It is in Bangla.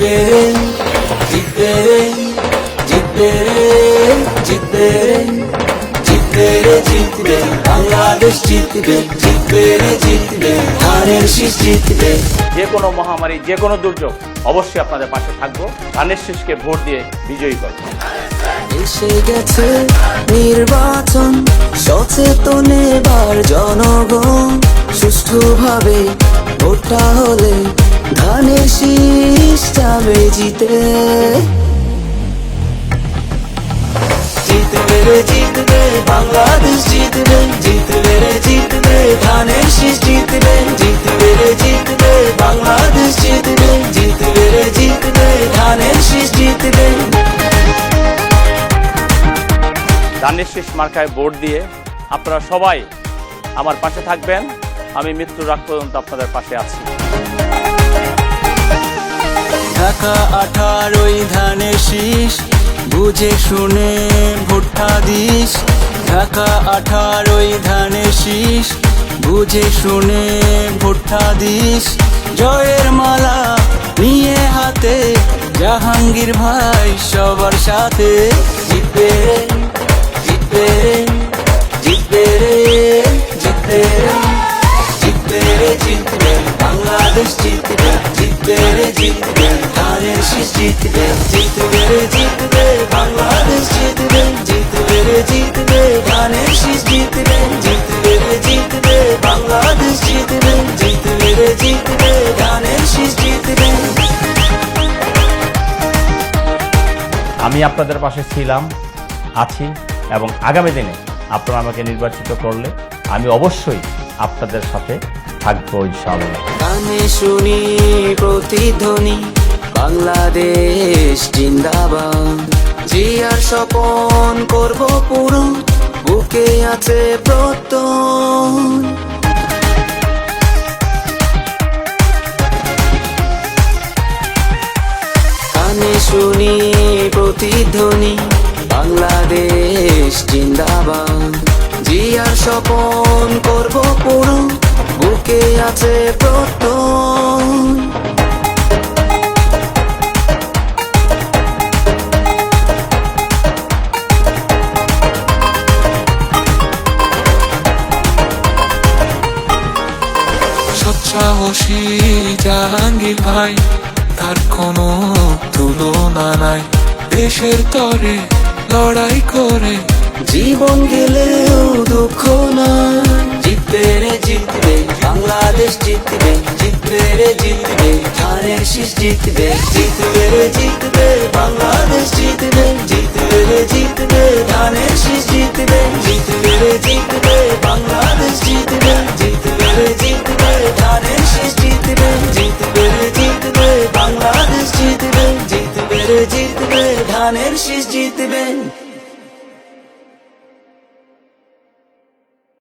জিতবে রে, জিতবে রে, জিতবে রে, জিতবে রে, জিতবে রে, জিতবে বাংলাদেশ, জিতবে, জিতবে রে, জিতবে ধানের শীষ, জিতবে। যে কোনো মহামারী, যে কোনো দুর্যোগ অবশ্যই আপনাদের পাশে থাকবো। ধানের শীষকে ভোট দিয়ে বিজয়ী করবো। এসে গেছে নির্বাচন, সচেতন এবার জনগণ, সুষ্ঠুভাবে ভোটটা হলে ধানের শীষ যাবে জিতে। জিতবে রে, জিতবে বাংলাদেশ, জিতবে, জিতবে রে, জিতবে ধানের শীষ, জিতবে, জিতবে রে, জিতবে বাংলাদেশ, জিতবে, জিতবে রে, জিতবে ধানের শীষ, জিতবে। ধানের শীষ মার্কায় ভোট দিয়ে আপনারা সবাই আমার পাশে থাকবেন। আমি মৃত্যুর আগ পর্যন্ত আপনাদের পাশে আছি। ঢাকা 18 ধানের শীষ, বুঝে শুনে ভোটটা দিস। ঢাকা 18 ধানের শীষ, বুঝে শুনে ভোটটা দিস। জয়ের মালা নিয়ে হাতে জাহাঙ্গীর ভাই সবার সাথে। জিতবে রে, জিতবে রে, জিতবে রে, জিতবে রে, জিতবে রে, জিতবে বাংলাদেশ, জিতবে, জিতবে রে, জিতবে ধানের শীষ, জিতবে, জিতবে রে, জিতবে বাংলাদেশ, জিতবে, জিতবে রে, জিতবে ধানের শীষ, জিতবে, জিতবে রে, জিতবে বাংলাদেশ, জিতবে, জিতবে রে, জিতবে ধানের শীষ, জিতবে। আমি আপনাদের পাশে ছিলাম, আছি এবং আগামী দিনে আপনারা আমাকে নির্বাচিত করলে আমি অবশ্যই আপনাদের সাথে থাকবো ইনশাআল্লাহ। কানে শুনি প্রতিধ্বনি বাংলাদেশ জিন্দাবাদ, জিয়ার স্বপন করব পুরো, বুকে আছে প্রত্যয়। কানে শুনি প্রতিধ্বনি বাংলাদেশ জিন্দাবাদ, জিয়ার স্বপন করব পুরো, বুকে আছে প্রত্যয়। সৎসাহসী জাহাঙ্গীর ভাই, তার কোনো তুলনা নাই। দেশের তরে লড়াই করে জীবন গেলেও দুঃখ নাই। জিতবে রে, জিতবে বাংলাদেশ, জিতবে, জিতবে রে, জিতবে ধানের শীষ, জিতবে, জিতবে রে, জিতবে বাংলাদেশ, জিতবে, জিতবে রে, জিতবে ধানের শীষ, জিতবে, জিতবে রে, জিতবে বাংলাদেশ, জিতবে, জিতবে রে, জিতবে ধানের শীষ, জিতবে, জিতবে রে, জিতবে বাংলাদেশ, জিতবে, জিতবে রে, জিতবে ধানের শীষ, জিতবে।